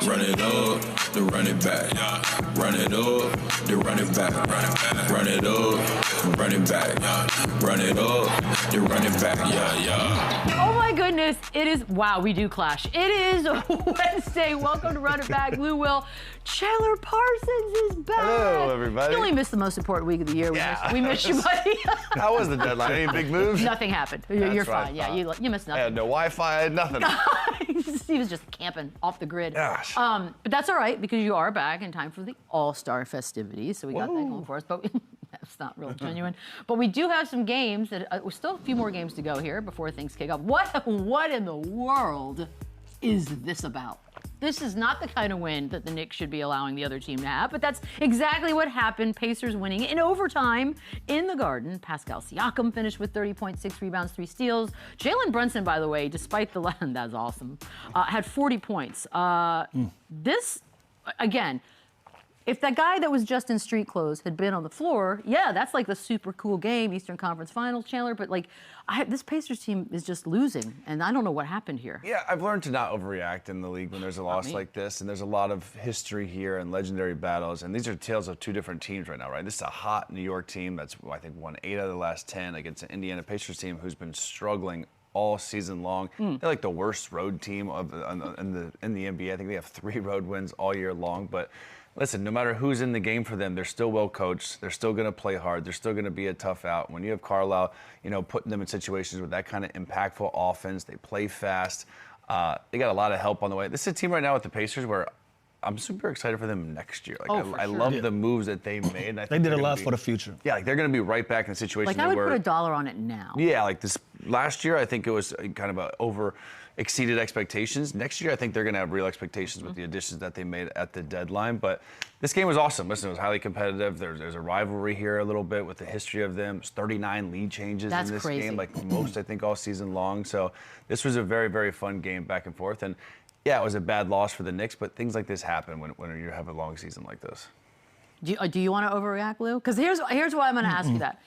Run it up, then run it back. Run it up, then run it back. Run it up, run it back. Run it up, then run it back. Oh my goodness, it is, wow, we do clash. It is Wednesday. Welcome to Run It Back. Blue Will. Chandler Parsons is back. Hello, everybody. You only missed the most important week of the year. We missed you, buddy. How was the deadline? Any big moves? Nothing happened. You're fine. Yeah, you missed nothing. I had no Wi-Fi, I had nothing. He was just camping off the grid. Gosh. But that's all right because you are back in time for the All-Star festivities. So we got that going for us. But that's not real genuine. But we do have some games that we're still a few more games to go here before things kick off. What in the world is this about? This is not the kind of win that the Knicks should be allowing the other team to have, but that's exactly what happened. Pacers winning in overtime in the Garden. Pascal Siakam finished with 30.6 rebounds, 3 steals. Jalen Brunson, by the way, despite the that's awesome, had 40 points. This, again, if that guy that was just in street clothes had been on the floor, yeah, that's like the super cool game, Eastern Conference Finals, Chandler. But like, this Pacers team is just losing, and I don't know what happened here. Yeah, I've learned to not overreact in the league when there's a loss like this, and there's a lot of history here and legendary battles, and these are tales of two different teams right now, right? This is a hot New York team that's, I think, won 8 out of the last 10 against an Indiana Pacers team who's been struggling all season long. They're like the worst road team in the NBA. I think they have 3 road wins all year long, but listen, no matter who's in the game for them, they're still well coached. They're still going to play hard. They're still going to be a tough out. When you have Carlisle, putting them in situations with that kind of impactful offense, they play fast. They got a lot of help on the way. This is a team right now with the Pacers where I'm super excited for them next year. Like, I love the moves that they made. And I think they did a lot for the future. Yeah, like they're going to be right back in a situation like, I would put a dollar on it now. Yeah, like this last year, I think it was kind of exceeded expectations. Next year, I think they're going to have real expectations with the additions that they made at the deadline. But this game was awesome. Listen, it was highly competitive. There's a rivalry here a little bit with the history of them. There's 39 lead changes in this game, like most, I think, all season long. So this was a very, very fun game back and forth. And yeah, it was a bad loss for the Knicks, but things like this happen when you have a long season like this. Do you want to overreact, Lou? Because here's why I'm going to ask you that.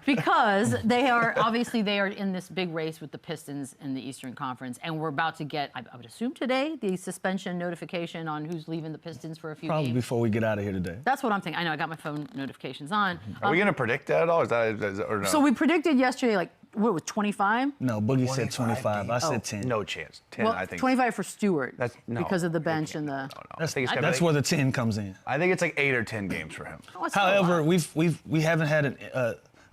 because they are in this big race with the Pistons in the Eastern Conference, and we're about to get, I would assume today, the suspension notification on who's leaving the Pistons for a few Probably games. before we get out of here today. That's what I'm thinking. I know I got my phone notifications on. Are we going to predict that at all? Is that or no? So we predicted yesterday, like, what was 25? No, Boogie said 25. I said 10. No chance. 10, Well, I think. 25 for Stewart. No, because of the bench and the. That's where the 10 comes in. I think it's like 8 or 10 games for him. However, we haven't had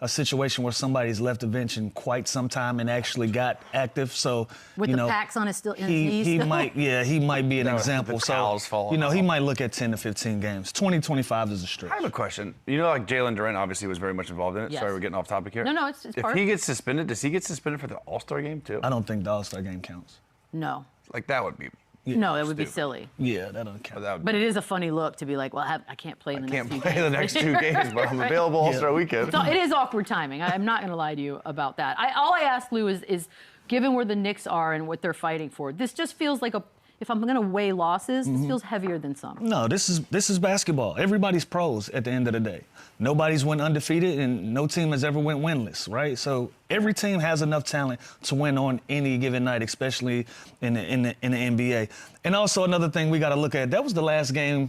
a situation where somebody's left the bench in quite some time and actually got active. So with the packs on his knees. He might be an example. The towels falling off. He might look at 10 to 15 games. 20, 25 is a stretch. I have a question. Like Jalen Durant obviously was very much involved in it. Yes. Sorry, we're getting off topic here. No, it's if he gets suspended, does he get suspended for the All-Star game too? I don't think the All-Star game counts. No. Like that would be. No, that would be silly. Yeah, that don't count. But it is a funny look to be like, well, I can't play in the next 2 games. I can't play the next 2 games, but I'm available All-Star weekend. So it is awkward timing. I'm not going to lie to you about that. All I ask, Lou, is given where the Knicks are and what they're fighting for, this just feels like if I'm going to weigh losses, this feels heavier than some. No, this is basketball. Everybody's pros at the end of the day. Nobody's went undefeated, and no team has ever went winless, right? So every team has enough talent to win on any given night, especially in the NBA. And also another thing we got to look at, that was the last game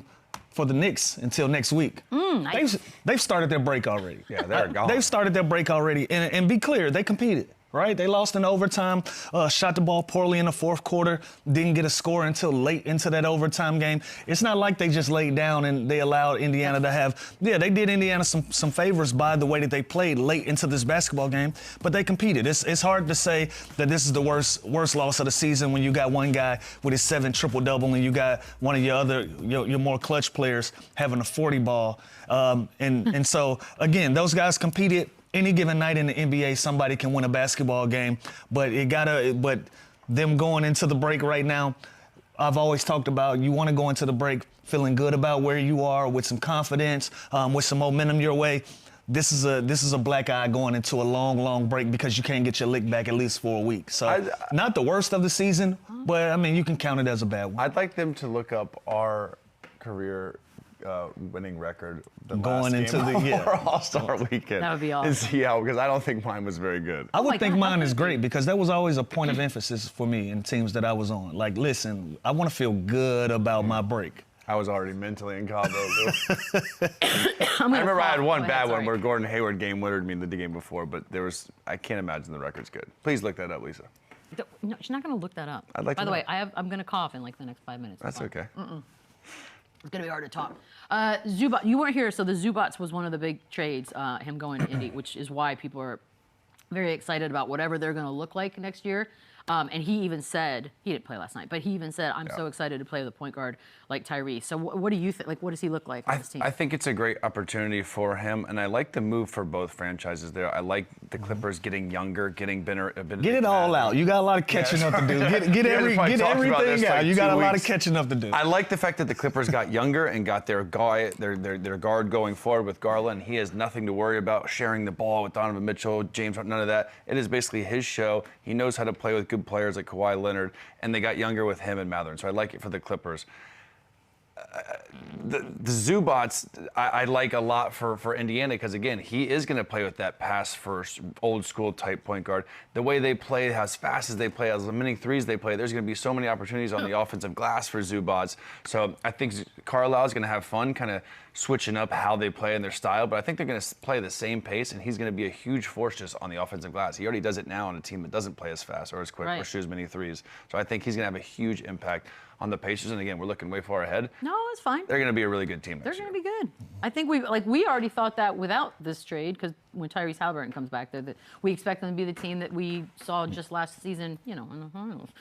for the Knicks until next week. They've started their break already. Yeah, they're gone. They've started their break already. And be clear, they competed. Right? They lost in overtime, shot the ball poorly in the fourth quarter, didn't get a score until late into that overtime game. It's not like they just laid down and they allowed Indiana to have, they did Indiana some favors by the way that they played late into this basketball game, but they competed. It's hard to say that this is the worst loss of the season when you got one guy with his 7 triple-double and you got one of your more clutch players having a 40 ball. And so, again, those guys competed. Any given night in the NBA, somebody can win a basketball game, but them going into the break right now, I've always talked about you want to go into the break feeling good about where you are, with some confidence, with some momentum your way. This is a black eye going into a long break because you can't get your lick back at least for a week. So not the worst of the season, but I mean you can count it as a bad one. I'd like them to look up our career winning record going into the All-Star weekend. That would be awesome. And see how, because I don't think mine was very good. I would think mine is great because that was always a point of emphasis for me in teams that I was on. Like, listen, I want to feel good about my break. I was already mentally in Cabo. I remember I had one bad one where Gordon Hayward game winnered me in the game before, but I can't imagine the record's good. Please look that up, Lisa. No, she's not going to look that up. I'd like By to the know. way, I'm going to cough in like the next 5 minutes. That's okay. It's going to be hard to talk. Zubac, you weren't here, so the ZUBAC'S was one of the big trades, him going to Indy, which is why people are very excited about whatever they're going to look like next year. And he even said, he didn't play last night, but he even said, I'm so excited to play with a point guard like Tyree. So what do you think? Like, what does he look like on this team? I think it's a great opportunity for him, and I like the move for both franchises there. I like the Clippers getting younger, getting better. Get it all out. You got a lot of catching up to do. Get everything out. You got a lot of catching up to do. I like the fact that the Clippers got younger and got their guard going forward with Garland. He has nothing to worry about sharing the ball with Donovan Mitchell, James, none of that. It is basically his show. He knows how to play with good players like Kawhi Leonard, and they got younger with him and Mathurin. So I like it for the Clippers. The ZUBAC'S I like a lot for Indiana because, again, he is going to play with that pass-first, old-school type point guard. The way they play, as fast as they play, as many threes they play, there's going to be so many opportunities on the offensive glass for ZUBAC'S. So I think Carlisle's going to have fun kind of switching up how they play in their style, but I think they're going to play the same pace, and he's going to be a huge force just on the offensive glass. He already does it now on a team that doesn't play as fast or as quick or shoot as many threes. So I think he's going to have a huge impact on the Pacers, and again, we're looking way far ahead. No, it's fine. They're going to be a really good team They're going to be good. I think we already thought that without this trade, because when Tyrese Halliburton comes back, we expect them to be the team that we saw just last season, in the finals.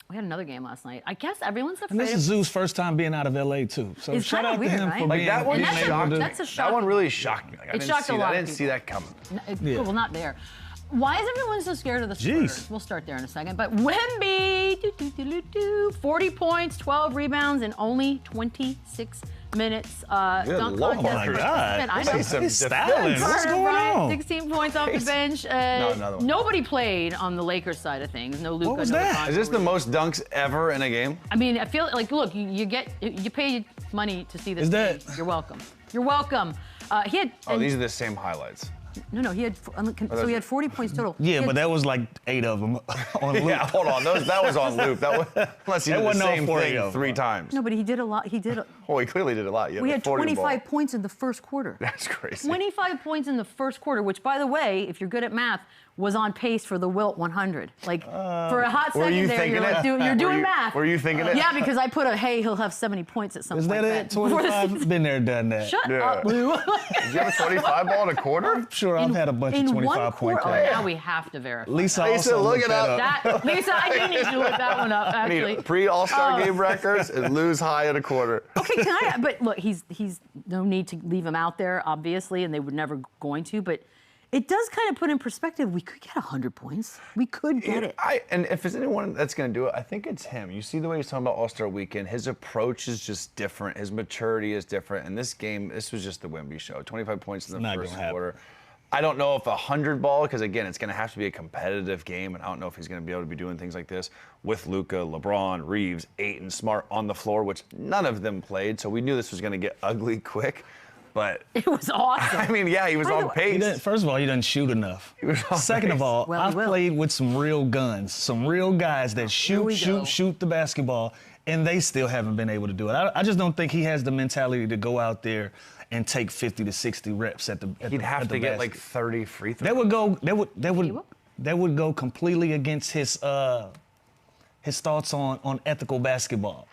We had another game last night. I guess everyone's afraid. And this is Zoo's first time being out of LA too. So It's shout kinda out weird, to him right? for Like being that one being shocked me. That's a shock. That one really shocked me. Like, It shocked a lot of I didn't see people. that coming. Well, not there. Why is everyone so scared of the Spurs? Jeez. We'll start there in a second. But WEMBY, 40 points, 12 rebounds, in only 26 minutes. Dunk Lord. contest. Oh my God. I know. He's styling. What's Carter going Bryant, on? 16 points off the bench. another one. Nobody played on the Lakers side of things. No Luka. was no that? Conte. Is this the most dunks ever in a game? I mean, I feel like, look, you pay money to see this. Is that- game. You're welcome. You're welcome. He had. These are the same highlights. No, he had. So he had 40 points total. Yeah, but that was like 8 of them on loop. Yeah, hold on. That was on loop. Unless he did the wasn't all same 40 thing of them. 3 times. No, but he did a lot. He did. Well, he clearly did a lot. We had 25 points in the first quarter. That's crazy. 25 points in the first quarter, which, by the way, if you're good at math, was on pace for the Wilt 100. Like, for a hot Were second you there, thinking you're, it? like, you're doing math. Were you thinking it? Yeah, because I put he'll have 70 points at some Is point. that it? 25? Been there, done that. Shut Yeah. up, Lou. Did you have a 25 ball in a quarter? I'm sure I've had a bunch of 25-point quarter. games. Now we have to verify. Lisa Lisa, also look looked it that up. That, Lisa, I do need to look that one up, I actually. need pre-All-Star game records and lose high at a quarter. Okay, but look, he's no need to leave him out there, obviously, and they were never going to, but it does kind of put in perspective, we could get 100 points. We could get it. And if there's anyone that's going to do it, I think it's him. You see the way he's talking about All-Star Weekend. His approach is just different. His maturity is different. And this game, this was just the WEMBY show. 25 points in the first quarter. I don't know if 100 ball, because again, it's going to have to be a competitive game, and I don't know if he's going to be able to be doing things like this with LUKA, LeBron, Reeves, Ayton, Smart on the floor, which none of them played. So we knew this was going to get ugly quick. But it was awesome. I mean, yeah, he was on pace. First of all, he doesn't shoot enough. Second of all, I've played with some real guns, some real guys that shoot the basketball, and they still haven't been able to do it. I just don't think he has the mentality to go out there and take 50 to 60 reps at the He'd have to get like 30 free throws. That would go completely against his thoughts on ethical basketball.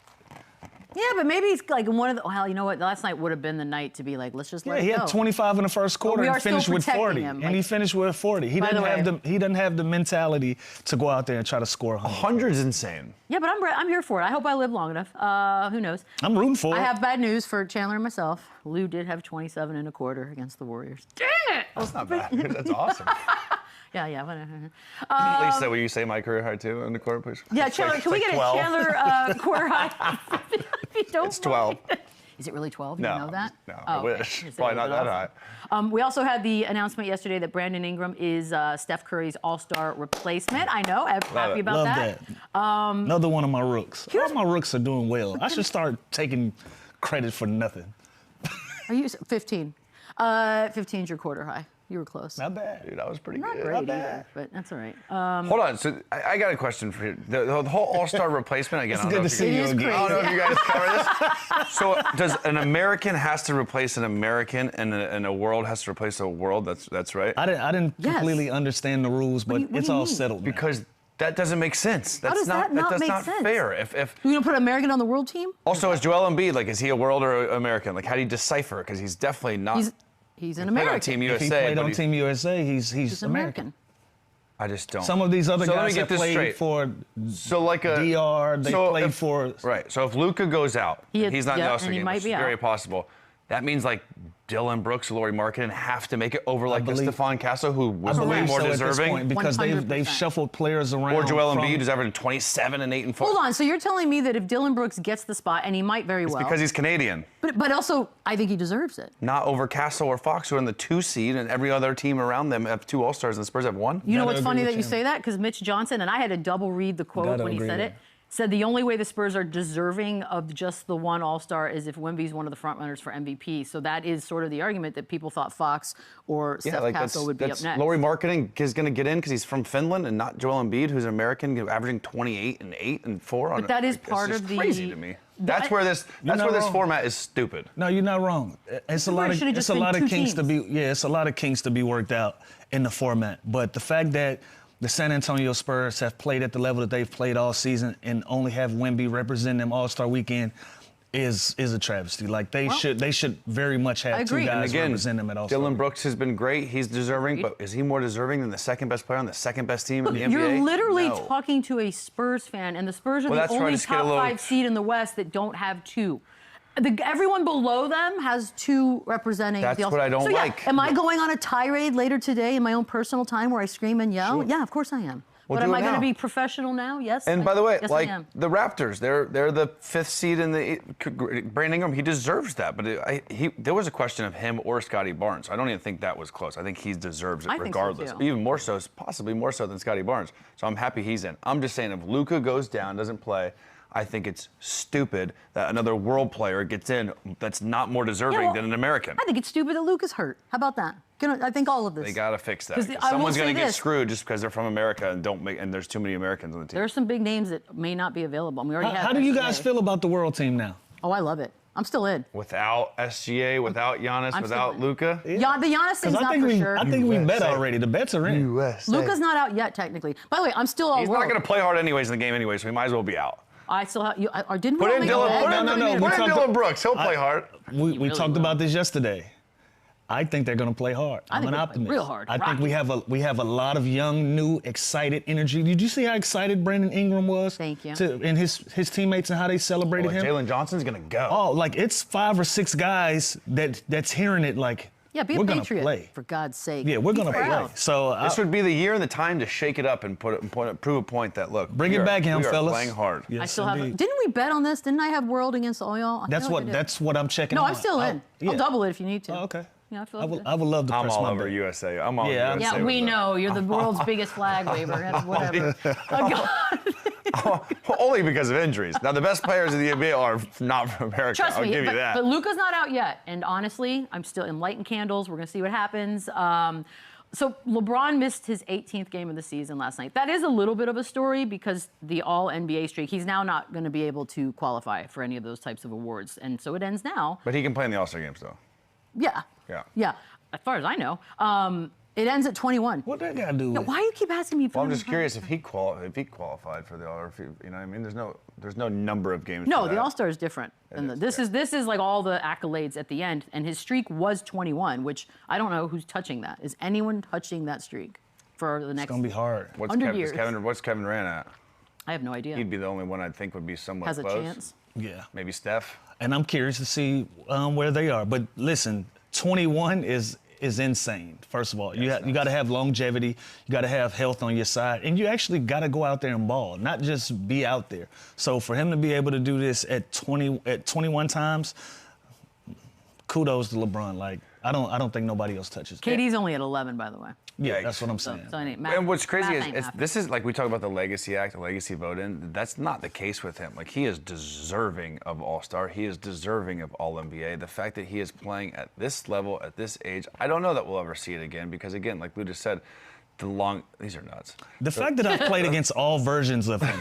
Yeah, but maybe he's like one of the. Well, you know what? Last night would have been the night to be like, let's just let it go. He had 25 in the first quarter and finished with 40. He finished with 40. He doesn't have the mentality to go out there and try to score 100. 100's insane. Yeah, but I'm here for it. I hope I live long enough. Who knows? I'm rooting for it. I have bad news for Chandler and myself. Lou did have 27 and a quarter against the Warriors. Dang it! That's not bad. That's awesome. Yeah, whatever. Lisa, will you say my career high too in the quarter, please? Yeah, Chandler, can we get 12. A Chandler quarter high? It's 12. Is it really 12? No, you know that? No, I wish. Probably not that high. We also had the announcement yesterday that Brandon Ingram is Steph Curry's All-Star replacement. I know, I'm happy about that. Another one of my rooks. All my rooks are doing well. I should start taking credit for nothing. Are you 15? 15's your quarter high. You were close. Not bad. Dude, that was pretty Not good. great Not bad. either, but that's all right. Hold on. So I got a question for you. The whole All-Star replacement again. It's good to see you is again. crazy. I don't know if you guys cover this. So does an American has to replace an American, and a world has to replace a world? That's right. I didn't Yes. completely understand the rules, but what do it's you all mean? settled now. Because that doesn't make sense. That's does that not that's make not sense? fair. If You gonna put American on the world team? also is Joel Embiid, like, is he a world or American? Like, how do you decipher? Because he's definitely not. He's an played on American. Team if he USA. played but on he's- Team USA, he's He's American. I just don't. Some of these other So let me guys get have this played straight. for So like a DR, they so played if- for. Right. So if Luka goes out, he's not in the yep, All-Star and he game, might which be is very out. possible. That means like Dylan Brooks, Lauri Markkanen have to make it over like a believe- Stephon Castle, who was I way believe more so at this deserving. point because they've 100%. shuffled players around. Or Joel from- Embiid, who's averaging 27 and 8 and 4. Hold on. So you're telling me that if Dylan Brooks gets the spot, and he might very well, Because he's Canadian. but also I think he deserves it. Not over Castle or Fox, who are in the 2 seed, and every other team around them have 2 All-Stars, and the Spurs have 1. You know Gotta what's agree funny with that you you. say that? Because Mitch Johnson, and I had to double read the quote Gotta when he agree said with it, said the only way the Spurs are deserving of just the one All-Star is if Wemby's one of the frontrunners for MVP. So that is sort of the argument that people thought Fox or Yeah, Steph like Castle would be up next. Lauri Markkanen is going to get in because he's from Finland, and not Joel Embiid, who's an American, averaging 28 and 8 and 4. But that is part just of the- crazy to me. That's where this not wrong. format is stupid. No, you're not wrong. It's a lot of should've just been kinks two to be it's a lot of kinks to be worked out in the format. But the fact that the San Antonio Spurs have played at the level that they've played all season and only have Wemby represent them All-Star Weekend is a travesty. Like they should very much have two agree. guys And Again, represent them at All-Star. Dylan Brooks has been great. He's deserving, Agreed. but is he more deserving than the second best player on the second best team in the NBA? You're literally No. talking to a Spurs fan, and the Spurs are Well, the that's where I only just get a top little- 5 seed in the West that don't have 2. Everyone below them has 2 representing That's the All-Star. what I don't so, yeah, like. Am I going on a tirade later today in my own personal time where I scream and yell? Yeah, of course I am. Well, but do am it I going to now. be professional now? Yes. And by the way, yes, like I am. the Raptors, they're the 5th seed in the. Brandon Ingram, he deserves that, but there was a question of him or Scotty Barnes. I don't even think that was close. I think he deserves it I think so, regardless, too. even more so, possibly more so than Scotty Barnes. So I'm happy he's in. I'm just saying, if Luka goes down, doesn't play, I think it's stupid that another world player gets in that's not more deserving well, than an American. I think it's stupid that Luka's hurt. How about that? I think all of this. They gotta fix that. 'Cause 'Cause I will someone's gonna say get this. screwed just because they're from America and there's too many Americans on the team. There are some big names that may not be available. And we already have How do you guys SGA. feel about the world team now? Oh, I love it. I'm still in. Without SGA, without Giannis, I'm without still in. Luka. The Giannis thing's I not think for we sure. I think we bet already. The bets are in. Luka's not out yet, technically. By the way, I'm still all He's world. not going to play hard anyways in the game anyway, so he might as well be out. I still have. Or didn't Put we in make a Dylan. bet? Put in, No, put in we talked- Dylan Brooks. He'll play hard. We really talked will. about this yesterday. I think they're going to play hard. I'm think an they'll play optimist. real hard. I think Rocky. we have a lot of young, new, excited energy. Did you see how excited Brandon Ingram was? Thank you. And his teammates and how they celebrated him. Jalen Johnson's going to go. Oh, like it's 5 or 6 guys that's hearing it. Like Yeah, be a we're gonna patriot, play. for God's sake. Yeah, we're Be gonna play. proud. So This would be the year and the time to shake it up and prove a point that, look, bring it back, young we are fellas. playing hard. Yes, I still have. indeed. Didn't we bet on this? Didn't I have world against all y'all? I That's feel like I what did. I'm checking. No, on. I'm still in. yeah. I'll double it if you need to. Oh, okay. Yeah, I feel I like would, it. I would love to I'm press all my over bet. USA. I'm all Yeah, USA. Yeah, we with that. know you're the world's biggest flag waver. That's whatever. Only because of injuries. Now, the best players in the NBA are not from America. Trust I'll me, give you but, that. but Luka's not out yet. And honestly, I'm still in lighting candles. We're going to see what happens. So LeBron missed his 18th game of the season last night. That is a little bit of a story because the all-NBA streak, he's now not going to be able to qualify for any of those types of awards. And so it ends now. But he can play in the All-Star games, though. Yeah. Yeah. Yeah, as far as I know. It ends at 21. What that got to do with? Why do you keep asking me? Well, I'm just curious if he qualified for the All, you know what I mean? There's no number of games. No, for the that. All-Star is different. This is like all the accolades at the end, and his streak was 21, which I don't know who's touching that. Is anyone touching that streak for the next? It's gonna be hard. What's 100 years. What's Kevin Durant at? I have no idea. He'd be the only one I'd think would be somewhat Has a close. chance. Yeah. Maybe Steph. And I'm curious to see where they are. But listen, 21 is insane. First of all, you got to have longevity, you got to have health on your side, and you actually got to go out there and ball, not just be out there. So for him to be able to do this at 21 times, kudos to LeBron. Like I don't think nobody else touches it. KD's only at 11, by the way. Yeah, that's what I'm saying. So And what's crazy is this is like we talk about the Legacy Act, the Legacy Vote-In. That's not the case with him. Like he is deserving of All-Star. He is deserving of All-NBA. The fact that he is playing at this level, at this age, I don't know that we'll ever see it again because, again, like Lou just said, these are nuts. The fact that I've played against all versions of him.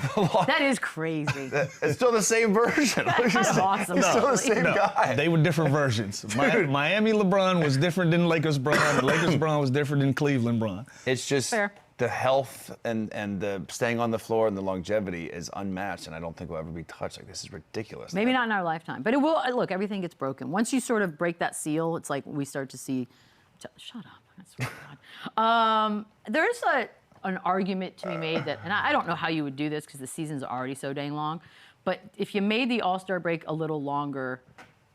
That is crazy. It's still the same version. That's awesome. It's still the same guy. They were different versions. Miami LeBron was different than Lakers Bron. Lakers Bron was different than Cleveland Bron. It's just Fair. The health and the staying on the floor and the longevity is unmatched, and I don't think will ever be touched. Like, this is ridiculous. Maybe not in our lifetime, but it will. Look, everything gets broken. Once you sort of break that seal, it's like we start to see. Shut up. I swear to God. There's an argument to be made that, and I don't know how you would do this because the season's already so dang long, but if you made the All-Star break a little longer,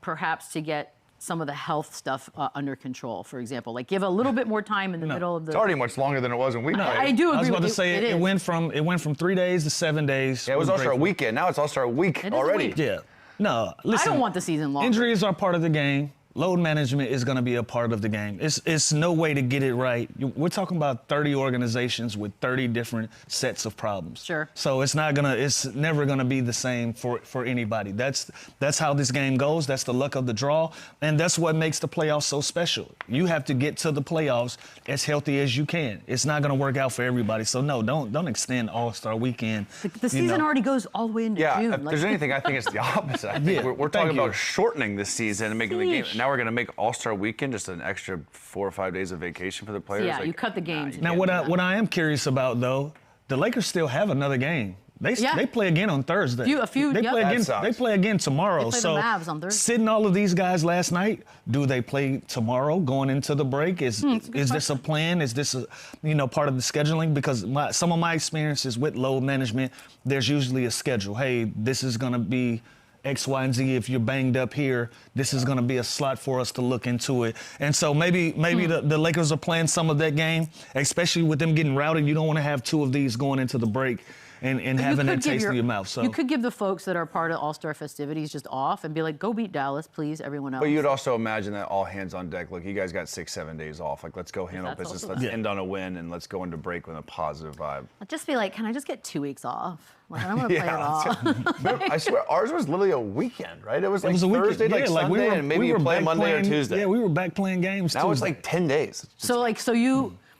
perhaps to get some of the health stuff under control, for example, like give a little bit more time in the middle of the. It's already much longer than it was when we played. I do agree. I was about with to say it it went from 3 days to 7 days. Yeah, it was All-Star Weekend. Now it's All-Star Week It is a already. week. Yeah. No, listen. I don't want the season longer. Injuries are part of the game. Load management is going to be a part of the game. It's no way to get it right. We're talking about 30 organizations with 30 different sets of problems. Sure. So it's never gonna be the same for anybody. That's how this game goes. That's the luck of the draw, and that's what makes the playoffs so special. You have to get to the playoffs as healthy as you can. It's not gonna work out for everybody. So no, don't extend All-Star Weekend. The season already goes all the way into June. If there's anything, I think it's the opposite. I think we're talking about shortening this season and making the game. Now we're going to make All-Star Weekend just an extra 4 or 5 days of vacation for the players. Yeah, you cut the games. Now, what I am curious about, though, the Lakers still have another game. They play again on Thursday. They play again tomorrow. They play so the MAVS on Thursday. Sitting all of these guys last night, do they play tomorrow going into the break? Is this a plan? Is this part of the scheduling? Because some of my experiences with load management, there's usually a schedule. Hey, this is going to be X, Y, and Z. If you're banged up here, this is going to be a slot for us to look into it. And so maybe the Lakers are playing some of that game, especially with them getting routed. You don't want to have 2 of these going into the break and having that taste in your mouth. So you could give the folks that are part of All-Star festivities just off and be like, go beat Dallas, please, everyone else. But you'd also imagine that all hands on deck. Look, you guys got 6-7 days off. Like, let's go handle business. Let's end on a win, and let's go into break with a positive vibe. I'd just be like, can I just get 2 weeks off? Like, I don't want to play it all. I swear, ours was literally a weekend, right? It was like Thursday, like Sunday, and maybe you play Monday or Tuesday. Yeah, we were back playing games. Now it's like 10 days.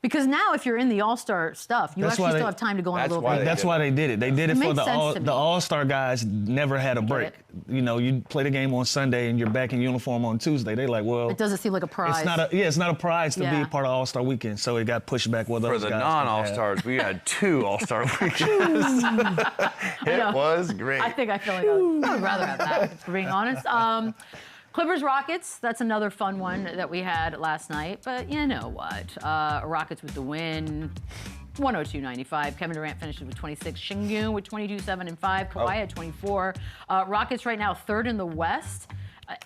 Because now if you're in the All-Star stuff, you actually still have time to go on a little break. That's why they did it. They did it for the All-Star guys never had a break. You play the game on Sunday and you're back in uniform on Tuesday. They like, well, it doesn't seem like a prize. It's not a prize to be a part of All-Star Weekend. So it got pushed back with those guys. For the non-All-Stars, we had 2 All-Star Weekends. It was great. I feel like I would rather have that, if we're being honest. Clippers-Rockets, that's another fun one that we had last night. But you know what? Rockets with the win, 102-95. Kevin Durant finishes with 26. Sengun with 22, 7, and 5. Kawhi at 24. Rockets right now 3rd in the West.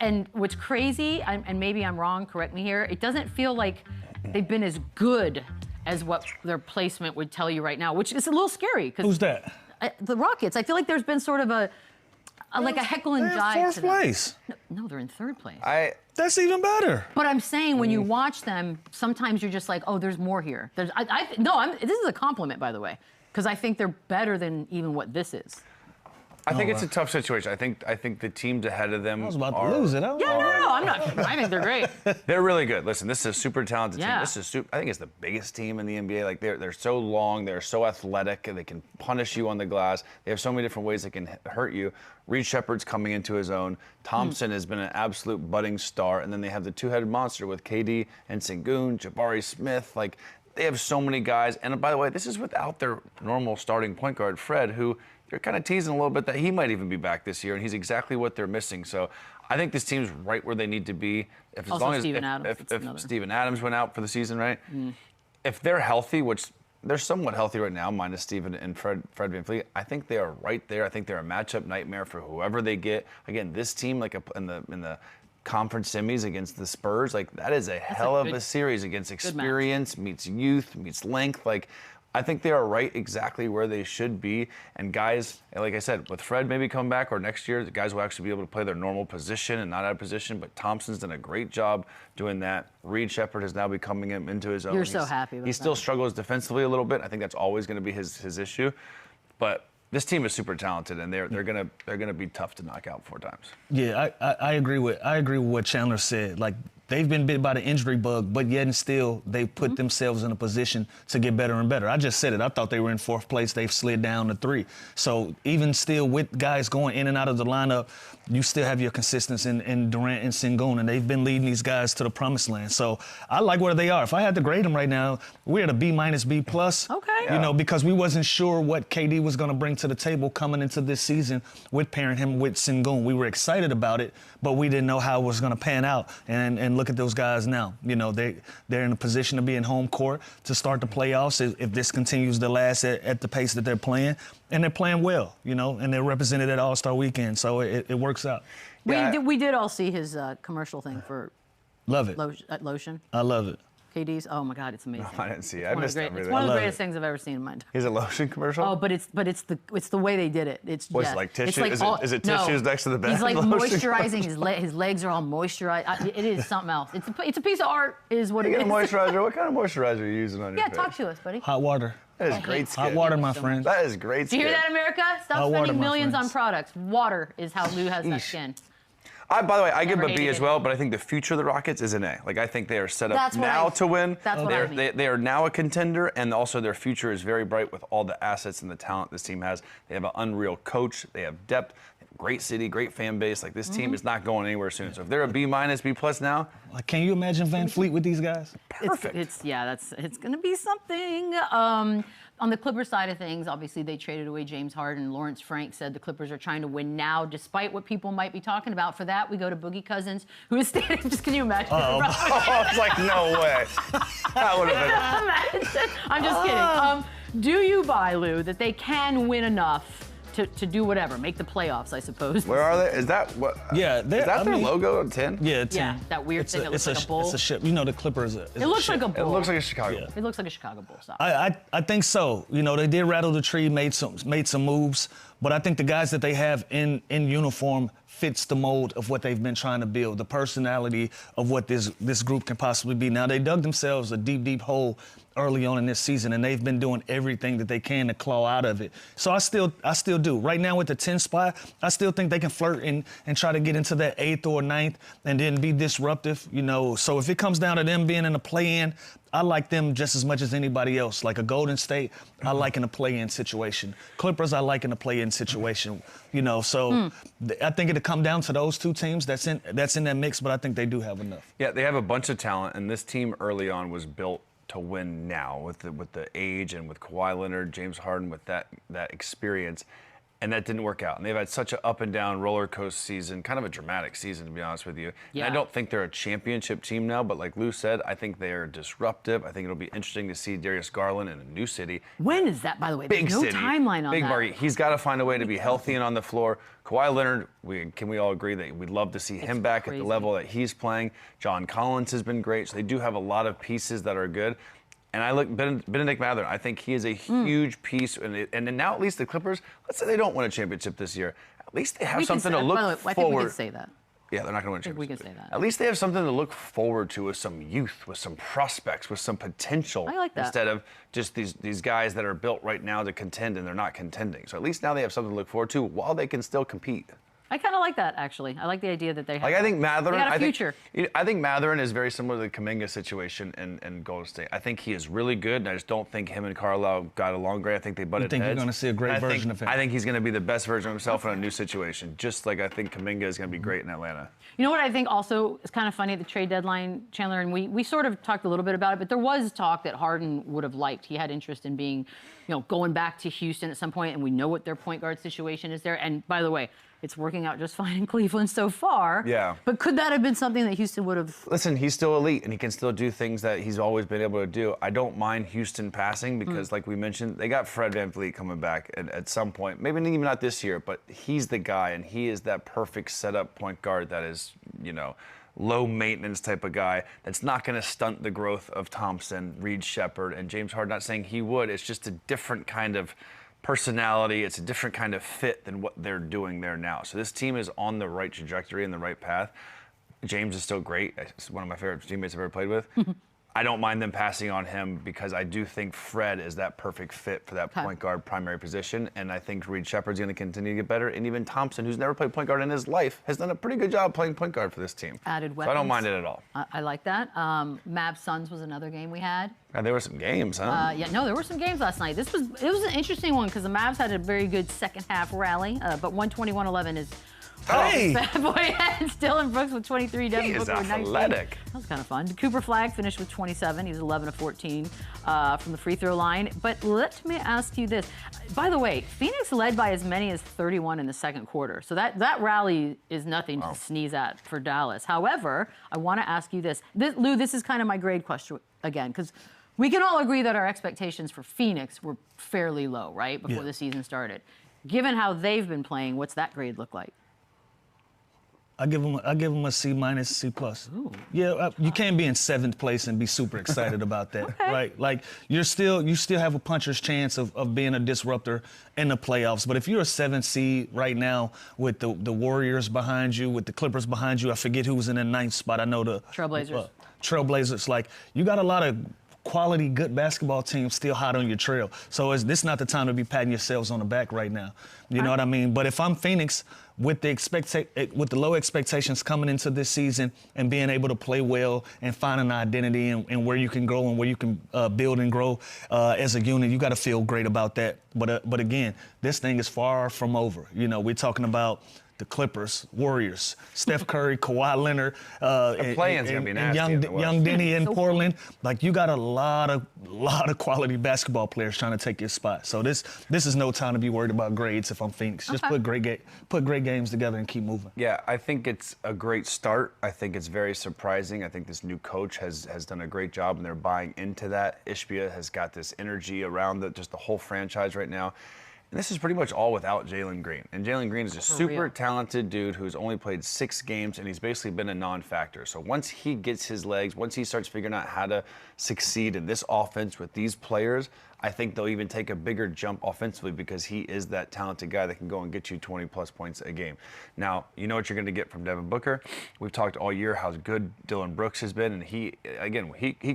And what's crazy, and maybe I'm wrong, correct me here, it doesn't feel like they've been as good as what their placement would tell you right now, which is a little scary. Who's that? The Rockets. I feel like there's been sort of a heckle and jive. They're 4th place. No, they're in 3rd place. That's even better. But I'm saying when you watch them, sometimes you're just like, oh, there's more here. This is a compliment, by the way, because I think they're better than even what this is. I think it's a tough situation. I think the teams ahead of them I was about to lose it. No, I'm not. I think they're great. They're really good. Listen, this is a super talented team. Yeah. This is I think it's the biggest team in the NBA. Like they're so long, they're so athletic, and they can punish you on the glass. They have so many different ways they can hurt you. Reed Shepard's coming into his own. Thompson has been an absolute budding star, and then they have the 2-headed monster with KD and Sengun, Jabari Smith. Like they have so many guys. And by the way, this is without their normal starting point guard, Fred, who they're kind of teasing a little bit that he might even be back this year, and he's exactly what they're missing. So I think this team's right where they need to be. If Steven Adams went out for the season, right? If they're healthy, which they're somewhat healthy right now, minus Steven and Fred VanVleet, I think they are right there. I think they're a matchup nightmare for whoever they get. Again, this team, like in the conference semis against the Spurs, like that is a hell of a series against experience meets youth meets length. Like I think they are right exactly where they should be. And guys, like I said, with Fred maybe coming back or next year, the guys will actually be able to play their normal position and not out of position. But Thompson's done a great job doing that. Reed Shepherd has now be coming into his own. You're so happy about He still that. struggles defensively a little bit. I think that's always going to be his issue. But this team is super talented, and they're gonna be tough to knock out 4 times. Yeah, I agree with what Chandler said. Like, they've been bit by the injury bug, but yet and still they put themselves in a position to get better and better. I just said it. I thought they were in 4th place. They've slid down to 3. So even still, with guys going in and out of the lineup, you still have your consistency in Durant and Sengun, and they've been leading these guys to the promised land. So I like where they are. If I had to grade them right now, we're at a B-, B+. Okay. You know, because we wasn't sure what KD was going to bring to the table coming into this season with pairing him with Sengun. We were excited about it, but we didn't know how it was going to pan out. And look at those guys now. You know, they're in a position to be in home court to start the playoffs if this continues to last at the pace that they're playing. And they're playing well, you know, and they're represented at All-Star Weekend, so it works out. We did all see his commercial thing for Love it. lotion. I love it. KD's. Oh my God, it's amazing. I didn't see it. It's I one of missed the everything. It's one of the love greatest it. things I've ever seen in my entire. He's a lotion commercial? Oh, but it's the way they did it. It's What's yeah. it, like tissue? It's like Is it tissues next to the bed? He's like Lotion? moisturizing his legs are all moisturized. It is something else. It's a piece of art, is what it You is. get a moisturizer. What kind of moisturizer are you using on your Yeah, face? talk to us, buddy. Hot water. That is great skin. Hot water, my so friend. That is great Do skin. you hear that, America? Stop Hot water, spending my millions on friends. products. Water is how Lou has that skin. By the way, I give Never them a B hated as it. well, but I think the future of the Rockets is an A. Like, I think they are set up That's what now I- to win. that's what I mean. They are now a contender, and also their future is very bright with all the assets and the talent this team has. They have an unreal coach. They have depth. They have a great city, great fan base. Like, this team is not going anywhere soon. So if they're a B-, B+ now, Like, can you imagine Van Fleet with these guys? perfect. It's going to be something. On the Clippers side of things, obviously they traded away James Harden. Lawrence Frank said the Clippers are trying to win now, despite what people might be talking about. For that, we go to Boogie Cousins, who is standing. Just can you imagine? Oh, I was like, no way. That would have been. I'm just kidding. Do you buy, Lou, that they can win enough to do whatever, make the playoffs, I suppose? Where are they? Is that what? Yeah, Is that their logo on 10? Yeah, 10. Yeah, that weird thing that looks like a bull. It's a ship. You know, the Clippers. It looks like a It bull. looks like a Chicago. Yeah. It looks like a Chicago Bull. Stop. I think so. You know, they did rattle the tree, made some moves, but I think the guys that they have in uniform fits the mold of what they've been trying to build, the personality of what this group can possibly be. Now, they dug themselves a deep, deep hole early on in this season, and they've been doing everything that they can to claw out of it. So I still do. Right now with the 10th spot, I still think they can flirt and try to get into that 8th or 9th and then be disruptive, you know. So if it comes down to them being in a play-in, I like them just as much as anybody else. Like a Golden State, I like in a play-in situation. Clippers, I like in a play-in situation, you know. So I think it'll come down to those 2 teams that's in that mix, but I think they do have enough. Yeah, they have a bunch of talent, and this team early on was built to win now with the age and with Kawhi Leonard, James Harden with that experience, and that didn't work out. And they've had such an up and down roller coaster season, kind of a dramatic season to be honest with you. Yeah. And I don't think they're a championship team now, but like Lou said, I think they are disruptive. I think it'll be interesting to see Darius Garland in a new city. When is that, by the way? Big There's no city, timeline on big that. market. He's got to find a way to be healthy and on the floor. Kawhi Leonard, can we all agree that we'd love to see him back at crazy. the level that he's playing? John Collins has been great, so they do have a lot of pieces that are good. And I look Benedict Mathurin. I think he is a huge piece. And then now at least the Clippers, let's say they don't win a championship this year. At least they have something to look by the way, forward. I think we can say that. Yeah, they're not going to win a I think we championship. can say that. At least they have something to look forward to with some youth, with some prospects, with some potential. I like that. Instead of just these guys that are built right now to contend and they're not contending. So at least now they have something to look forward to while they can still compete. I kind of like that, actually. I like the idea that they have. Like, I think Mathurin. They got a future. I think Mathurin is very similar to the Kuminga situation in Golden State. I think he is really good, and I just don't think him and Carlisle got along great. I think they butted heads. You think you're going to see a great version of him? I think he's going to be the best version of himself in a new situation, just like I think Kuminga is going to be great in Atlanta. You know what I think also is kind of funny at the trade deadline, Chandler, and we sort of talked a little bit about it, but there was talk that Harden would have liked. He had interest in being, going back to Houston at some point, and we know what their point guard situation is there. And by the way, It's working out just fine in Cleveland so far. Yeah. But could that have been something that Houston would have? Listen, he's still elite, and he can still do things that he's always been able to do. I don't mind Houston passing because, like we mentioned, they got Fred VanVleet coming back at some point. Maybe even not this year, but he's the guy, and he is that perfect setup point guard that is, low maintenance type of guy that's not going to stunt the growth of Thompson, Reed Shepherd, and James Harden. Not saying he would. It's just a different kind of personality. It's a different kind of fit than what they're doing there now. So this team is on the right trajectory and the right path. James is still great. He's one of my favorite teammates I've ever played with. I don't mind them passing on him because I do think Fred is that perfect fit for that point guard primary position. And I think Reed Shepherd's going to continue to get better. And even Thompson, who's never played point guard in his life, has done a pretty good job playing point guard for this team. Added weapons. So I don't mind it at all. I like that. Mavs Suns was another game we had. And there were some games, huh? There were some games last night. It was an interesting one because the Mavs had a very good second half rally, but 121-11 is. Hey! Bad boy hands. Dylan Brooks with 23. Devin He is Booker with 19. athletic. That was kind of fun. Cooper Flagg finished with 27. He was 11 of 14 from the free throw line. But let me ask you this. By the way, Phoenix led by as many as 31 in the second quarter. So that rally is nothing to sneeze at for Dallas. However, I want to ask you this. Lou, this is kind of my grade question again, because we can all agree that our expectations for Phoenix were fairly low, right, before the season started. Given how they've been playing, what's that grade look like? I give them a C-, C+. Ooh. Yeah, you can't be in 7th place and be super excited about that, right? Like you still have a puncher's chance of being a disruptor in the playoffs. But if you're a 7th seed right now with the Warriors behind you, with the Clippers behind you, I forget who was in the 9th spot. I know the Trailblazers. Trailblazers. Like you got a lot of quality, good basketball teams still hot on your trail. So this is not the time to be patting yourselves on the back right now. You know what I mean? But if I'm Phoenix, with the low expectations coming into this season and being able to play well and find an identity and where you can go and where you can build and grow as a unit, you got to feel great about that. But again, this thing is far from over. We're talking about the Clippers, Warriors, Steph Curry, Kawhi Leonard, the play-in's gonna be nasty. Young Denny in Portland. Like you got a lot of quality basketball players trying to take your spot. So this is no time to be worried about grades if I'm Phoenix. Just put great games together and keep moving. Yeah, I think it's a great start. I think it's very surprising. I think this new coach has done a great job and they're buying into that. Ishbia has got this energy around just the whole franchise right now. And this is pretty much all without Jalen Green. And Jalen Green is a super talented dude who's only played 6 games, and he's basically been a non-factor. So once he gets his legs, once he starts figuring out how to succeed in this offense with these players, I think they'll even take a bigger jump offensively because he is that talented guy that can go and get you 20-plus points a game. Now, you know what you're going to get from Devin Booker. We've talked all year how good Dylan Brooks has been, and he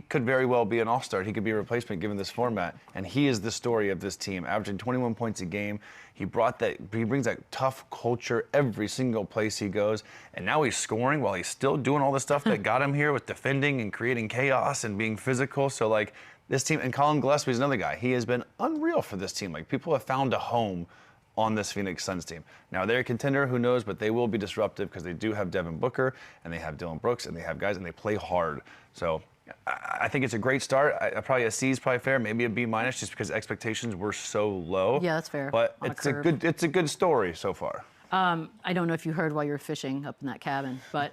could very well be an all-star. He could be a replacement given this format, and he is the story of this team, averaging 21 points a game. He brings that tough culture every single place he goes, and now he's scoring while he's still doing all the stuff that got him here with defending and creating chaos and being physical. So, like, this team, and Colin Gillespie's another guy. He has been unreal for this team. Like, people have found a home on this Phoenix Suns team. Now, they're a contender, who knows, but they will be disruptive because they do have Devin Booker, and they have Dylan Brooks, and they have guys, and they play hard. So I think it's a great start. Probably a C is probably fair, maybe a B- just because expectations were so low. Yeah, that's fair. But it's a good story so far. I don't know if you heard while you were fishing up in that cabin, but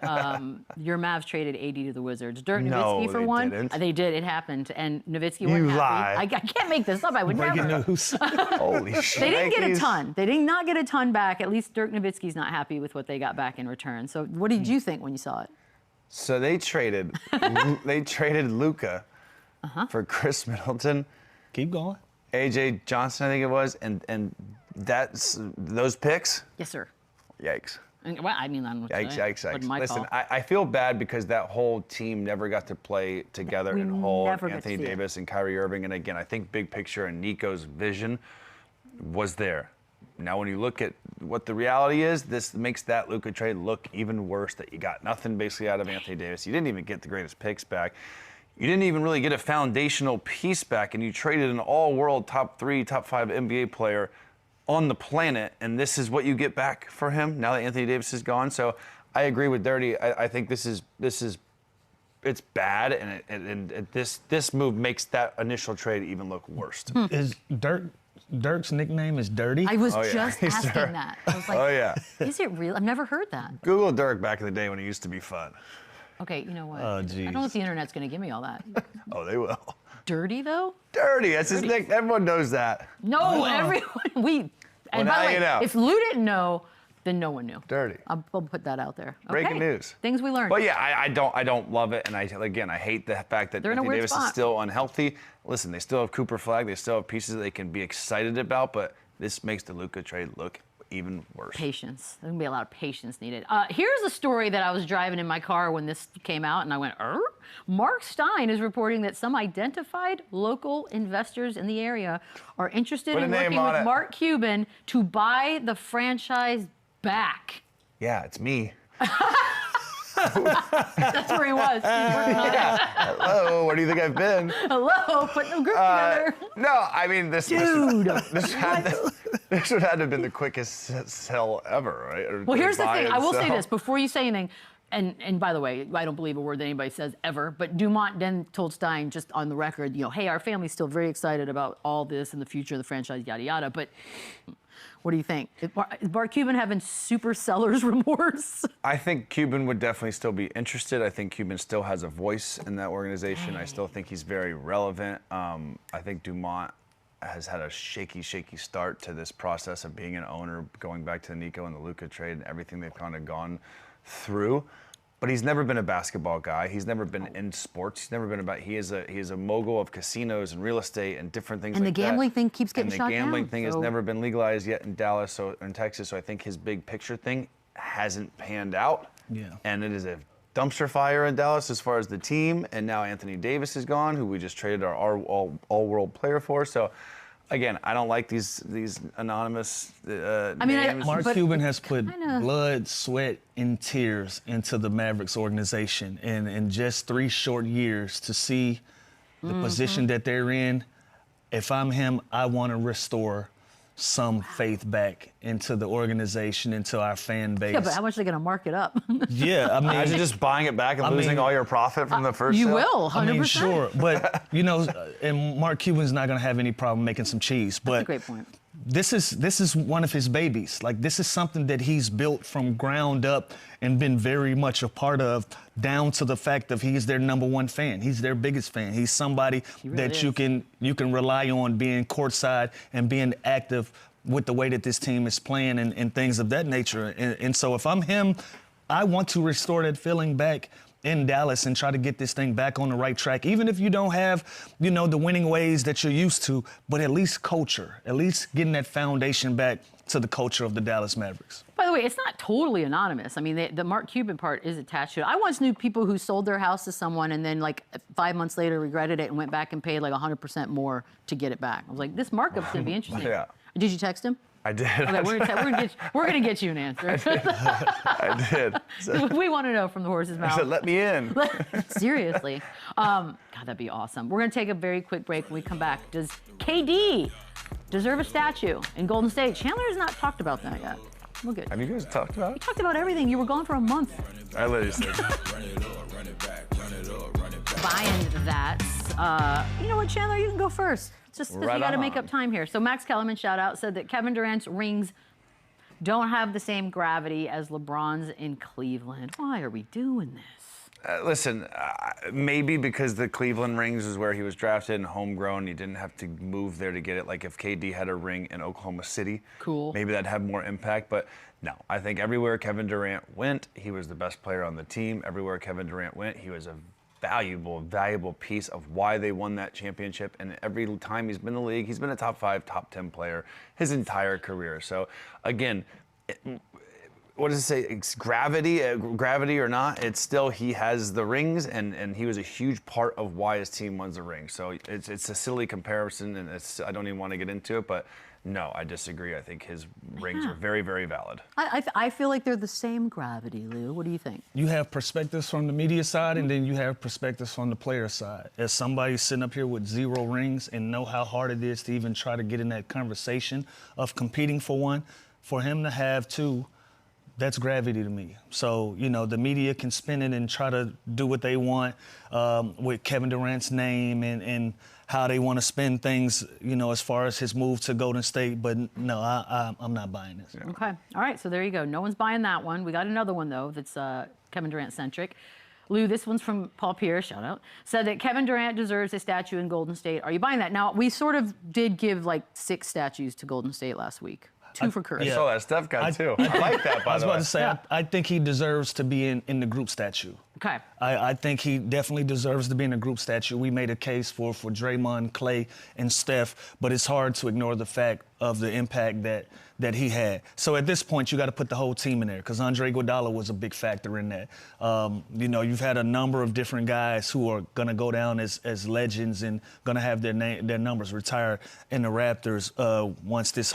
your Mavs traded AD to the Wizards. Dirk Nowitzki for one. Didn't. They did. It happened, and Nowitzki wasn't happy. I can't make this up. I would Breaking never. news. Holy shit. They didn't get a ton. They did not get a ton back. At least Dirk Nowitzki's not happy with what they got back in return. So what did you think when you saw it? So they traded LUKA for Chris Middleton. Keep going. AJ Johnson, I think it was, and that's those picks. Yes, sir. Yikes. Well, I mean, I'm Yikes. Listen, I feel bad because that whole team never got to play together in whole. Anthony Davis and Kyrie Irving, and again, I think big picture and Nico's vision was there. Now, when you look at what the reality is, this makes that LUKA trade look even worse, that you got nothing basically out of Anthony Davis. You didn't even get the greatest picks back. You didn't even really get a foundational piece back, and you traded an all-world top 3, top 5 NBA player on the planet, and this is what you get back for him now that Anthony Davis is gone. So I agree with Dirty. I think this is it's bad, and this move makes that initial trade even look worse. Is Dirk Dirk's nickname is Dirty? I was Oh, yeah. just He's asking Dirk. that. I was like, Oh, yeah. is it real? I've never heard that. Google Dirk back in the day when it used to be fun. Okay, you know what? Oh, I don't know geez. if the internet's going to give me all that. Oh, they will. Dirty, though? Dirty, that's his nick. Everyone knows that. No, everyone. And now by the way, you know. if Lou didn't know, then no one knew. Dirty. I'll put that out there. Breaking Okay. news. Things we learned. But yeah, I don't love it, and I hate the fact that They're in a Anthony weird Davis spot. is still unhealthy. Listen, they still have Cooper Flag, they still have pieces that they can be excited about, but this makes the LUKA trade look even worse. Patience. There's gonna be a lot of patience needed. Here's a story that I was driving in my car when this came out, and I went, Mark Stein is reporting that some identified local investors in the area are interested Put a in name working on with it. Mark Cuban to buy the franchise back. Yeah, it's me. That's where he was. He's working on it. Hello, where do you think I've been? Hello, put the group together. No, I mean this Dude. this would have to been the quickest sell ever, right? Or Well, here's the buy thing. and I will say sell. this before you say anything. And by the way, I don't believe a word that anybody says ever. But Dumont then told Stein just on the record, hey, our family's still very excited about all this and the future of the franchise, yada yada. But what do you think? Is Mark Cuban having super seller's remorse? I think Cuban would definitely still be interested. I think Cuban still has a voice in that organization. I still think he's very relevant. I think Dumont has had a shaky start to this process of being an owner, going back to the Nico and the LUKA trade and everything they've kind of gone through. But he's never been a basketball guy. He's never been in sports. He's never been about. He is a mogul of casinos and real estate and different things. And like the gambling thing keeps getting shot down. And the gambling thing has so- never been legalized yet in Dallas or in Texas. So I think his big picture thing hasn't panned out. Yeah. And it is a dumpster fire in Dallas as far as the team. And now Anthony Davis is gone, who we just traded our all-world player for. So. Again, I don't like these anonymous names. Mark But Cuban has put kinda- blood, sweat, and tears into the Mavericks organization. And in just 3 short years to see the position that they're in, if I'm him, I want to restore some faith back into the organization, into our fan base. Yeah, but how much are they going to mark it up? Yeah, I mean, Imagine just buying it back and losing mean, all your profit from the first you sale. will, 100%. I mean, sure, but and Mark Cuban's not going to have any problem making some cheese. But That's a great point. This is one of his babies. Like, this is something that he's built from ground up and been very much a part of, down to the fact of he's their #1 fan. He's their biggest fan. He's somebody really that is. you can rely on being courtside and being active with the way that this team is playing and things of that nature. And so if I'm him, I want to restore that feeling back in Dallas and try to get this thing back on the right track. Even if you don't have, the winning ways that you're used to, but at least culture, at least getting that foundation back to the culture of the Dallas Mavericks. By the way, it's not totally anonymous. I mean, the Mark Cuban part is attached to it. I once knew people who sold their house to someone and then, 5 months later, regretted it and went back and paid 100% more to to get it back. I was like, this markup's going to be interesting. Yeah. Did you text him? I did. Okay, we're gonna get you an answer. I did. So, We want to know from the horse's mouth. I said, let me in. Seriously. God, that'd be awesome. We're going to take a very quick break. When we come back, does KD deserve a statue in Golden State? Chandler has not talked about that yet. We're good. Have you guys talked about We it? talked about everything. You were gone for a month. I literally said, Buying that. You know what, Chandler? You can go first. It's just because Right we got to on. make up time here. So Max Kellerman, shout out, said that Kevin Durant's rings don't have the same gravity as LeBron's in Cleveland. Why are we doing this? listen, maybe because the Cleveland rings is where he was drafted and homegrown, he didn't have to move there to get it. Like if KD had a ring in Oklahoma City, Cool. maybe that'd have more impact. But no, I think everywhere Kevin Durant went, he was the best player on the team. Everywhere Kevin Durant went, he was a valuable piece of why they won that championship. And every time he's been in the league, he's been a top 5, top 10 player his entire career. So again, what does it say? It's gravity or not, it's still, he has the rings, and he was a huge part of why his team wins the ring. So it's a silly comparison, and I don't even want to get into it, but no, I disagree. I think his rings are very, very valid. I feel like they're the same gravity, Lou. What do you think? You have perspectives from the media side, and then you have perspectives from the player side. As somebody sitting up here with 0 rings and know how hard it is to even try to get in that conversation of competing for one, for him to have 2, That's gravity to me. So, you know, the media can spin it and try to do what they want with Kevin Durant's name and how they want to spin things, you know, as far as his move to Golden State. But no, I'm not buying this. Yeah. Okay. All right. So there you go. No one's buying that one. We got another one, though, that's Kevin Durant-centric. Lou, this one's from Paul Pierce, shout out, said that Kevin Durant deserves a statue in Golden State. Are you buying that? Now, we sort of did give like 6 statues to Golden State last week. 2 for Curry. I saw that Steph guy, too. I like that, by the way. I was about to say, I think he deserves to be in the group statue. Okay. I think he definitely deserves to be in the group statue. We made a case for Draymond, Clay, and Steph, but it's hard to ignore the fact of the impact that he had. So at this point, you got to put the whole team in there because Andre Iguodala was a big factor in that. You know, you've had a number of different guys who are going to go down as legends and going to have their numbers retired in the Raptors once this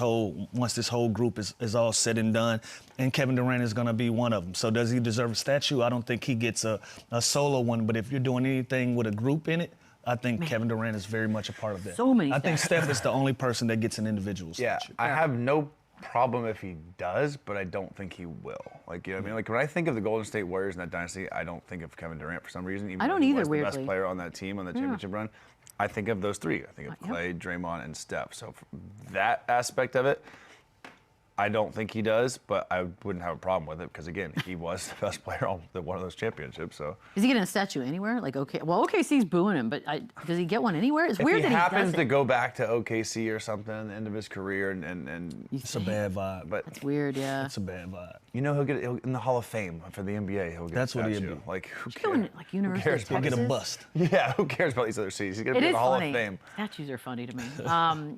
whole group is all said and done. And Kevin Durant is going to be one of them. So does he deserve a statue? I don't think he gets a solo one, but if you're doing anything with a group in it, I think Kevin Durant is very much a part of that. So many I think Steph is the only person that gets an individual statue. I have no problem if he does, but I don't think he will. Like, you know what I mean? Like, when I think of the Golden State Warriors in that dynasty, I don't think of Kevin Durant for some reason, even I don't though he either, was the weirdly. best player on that team on the championship run. I think of those 3. I think of Clay, Draymond, and Steph. So for that aspect of it, I don't think he does, but I wouldn't have a problem with it because, again, he was the best player on one of those championships. So is he getting a statue anywhere? Like, okay, well, OKC's booing him, but does he get one anywhere? It's weird that he happens doesn't. to go back to OKC or something at the end of his career, and It's a bad vibe. But it's weird, yeah. It's a bad vibe. you know, he'll in the Hall of Fame for the NBA. He'll get That's a what statue. he'll do. Like, who Doing cares? it like University cares of about Texas. Get a bust. Yeah, who cares about these other cities? He's gonna It be in is the Hall funny. of Fame. Statues are funny to me.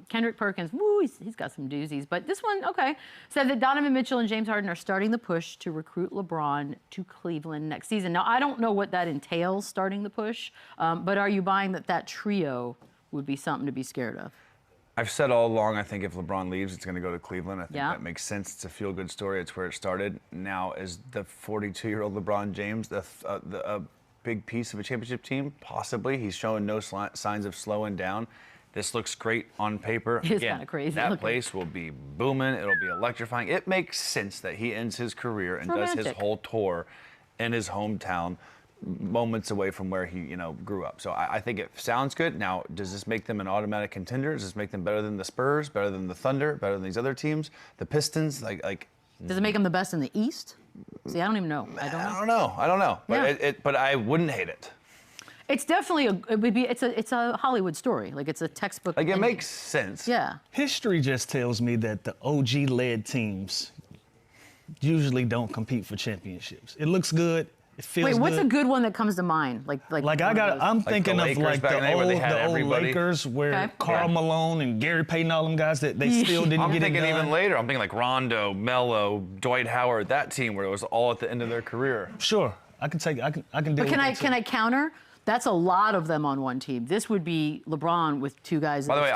Kendrick Perkins, woo, he's got some doozies. But this one, okay, said that Donovan Mitchell and James Harden are starting the push to recruit LeBron to Cleveland next season. Now, I don't know what that entails, starting the push, but are you buying that trio would be something to be scared of? I've said all along, I think if LeBron leaves, it's going to go to Cleveland. I think Yeah. that makes sense. It's a feel-good story. It's where it started. Now, is the 42-year-old LeBron James a big piece of a championship team? Possibly. He's showing no signs of slowing down. This looks great on paper. It is kinda crazy That looking. place will be booming. It'll be electrifying. It makes sense that he ends his career and does his romantic. whole tour in his hometown, moments away from where he, grew up. So I think it sounds good. Now, does this make them an automatic contender? Does this make them better than the Spurs, better than the Thunder, better than these other teams, the Pistons? Does it make him the best in the East? See, I don't even know. I don't know. I don't know. But Yeah. but I wouldn't hate it. It's definitely it's a Hollywood story. Like, it's a textbook. Like, it ending. makes sense. Yeah. History just tells me that the OG-led teams usually don't compete for championships. It looks good. It feels Wait, what's good. a good one that comes to mind? I'm one of those? thinking the of Lakers like back in the day where they had the old everybody. Lakers where Okay. Karl Yeah. Malone and Gary Payton, all them guys that they still didn't I'm get it thinking done. even later. I'm thinking like Rondo, Melo, Dwight Howard, that team where it was all at the end of their career. Sure, I can deal But with can that too. I counter? That's a lot of them on one team. This would be LeBron with 2 guys. By the way,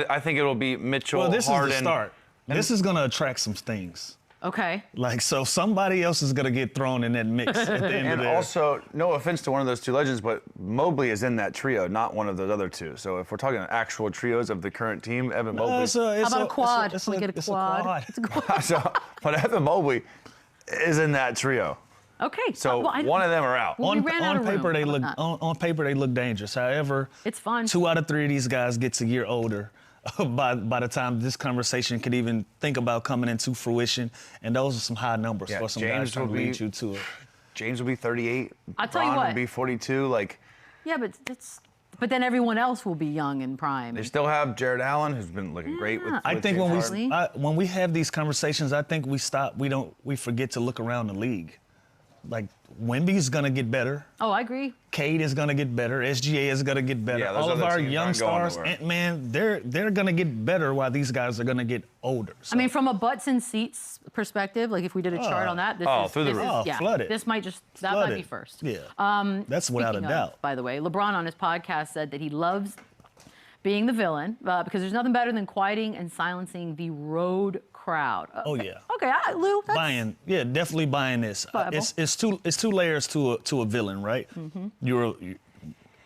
I think it'll be Mitchell, Well, this Harden. is the start. This is gonna attract some things. Okay. Like, so somebody else is gonna get thrown in that mix at the end of And the also, no offense to one of those 2 legends, but Mobley is in that trio, not one of those other 2. So if we're talking actual trios of the current team, Evan Mobley. How about a quad? Can we get a quad? It's a quad. But Evan Mobley is in that trio. Okay. So well, one of them are out. Well, we ran out of room. paper they How look about that? on paper they look dangerous. However, It's fun. 2 out of 3 of these guys gets a year older by the time this conversation could even think about coming into fruition, and those are some high numbers Yeah, for some James guys to will be- lead you to it. James will be 38. I'll tell you Bron what. will be 42. Like, Yeah, but then everyone else will be young and prime. they still have Jared Allen, who's been looking great with. I think James when Harden. when we have these conversations, I think we forget to look around the league. Like, Wemby's gonna get better. Oh, I agree. Cade is gonna get better. SGA is gonna get better. Yeah, those All of other our teams young aren't going stars, nowhere. man, they're gonna get better while these guys are gonna get older. So. I mean, from a butts and seats perspective, like if we did a chart on that, this is through the this roof. is- Oh, yeah, flooded. This might that might Flooded. be first. Yeah. That's without a Speaking doubt. of, by the way, LeBron on his podcast said that he loves being the villain because there's nothing better than quieting and silencing the road crowd. Oh, yeah. Okay, Lou. That's, Buying, yeah, definitely buying this. Viable. It's two layers to a villain, right?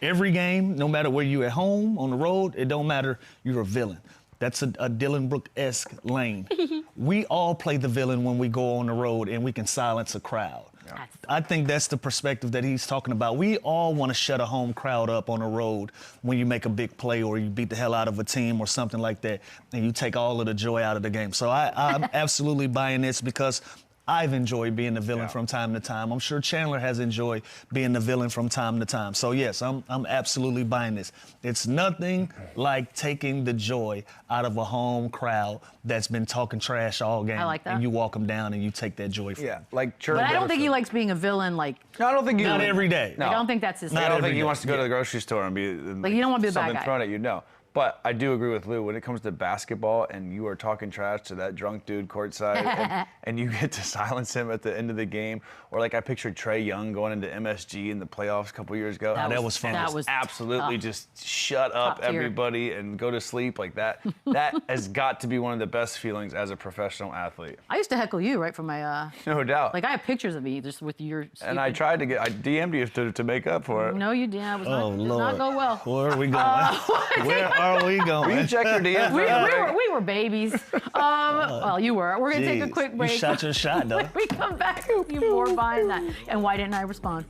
Every game, no matter where you at home, on the road, it don't matter. You're a villain. That's a Dylan Brooke-esque lane. We all play the villain when we go on the road and we can silence a crowd. Yeah. I think that's the perspective that he's talking about. We all want to shut a home crowd up on the road when you make a big play or you beat the hell out of a team or something like that, and you take all of the joy out of the game. So I'm absolutely buying this because I've enjoyed being the villain from time to time. I'm sure Chandler has enjoyed being the villain from time to time. So yes, I'm absolutely buying this. It's nothing like taking the joy out of a home crowd that's been talking trash all game. I like that. And you walk them down and you take that joy from them. Like But I don't think he likes being a villain. Like no, I don't think not every day. No. I don't think that's his. I don't think he day. wants to go to the grocery store and be like you don't want to be the bad something guy. thrown at you. No. But I do agree with Lou, when it comes to basketball and you are talking trash to that drunk dude courtside and you get to silence him at the end of the game, or like I pictured Trae Young going into MSG in the playoffs a couple years ago. That was fun. That was absolutely just shut up everybody and go to sleep like that. That has got to be one of the best feelings as a professional athlete. I used to heckle you right from my. No doubt. Like I have pictures of me just with your. Stupid... And I tried to I DM'd you to make up for it. No, you didn't. It was Oh, not, did Lord. not go well. Where are we going? Where are we going? Will you check your DMs? We were babies. Well, you were. We're going to take a quick break. You shot your shot, though. When we come back, you more buying that. And why didn't I respond?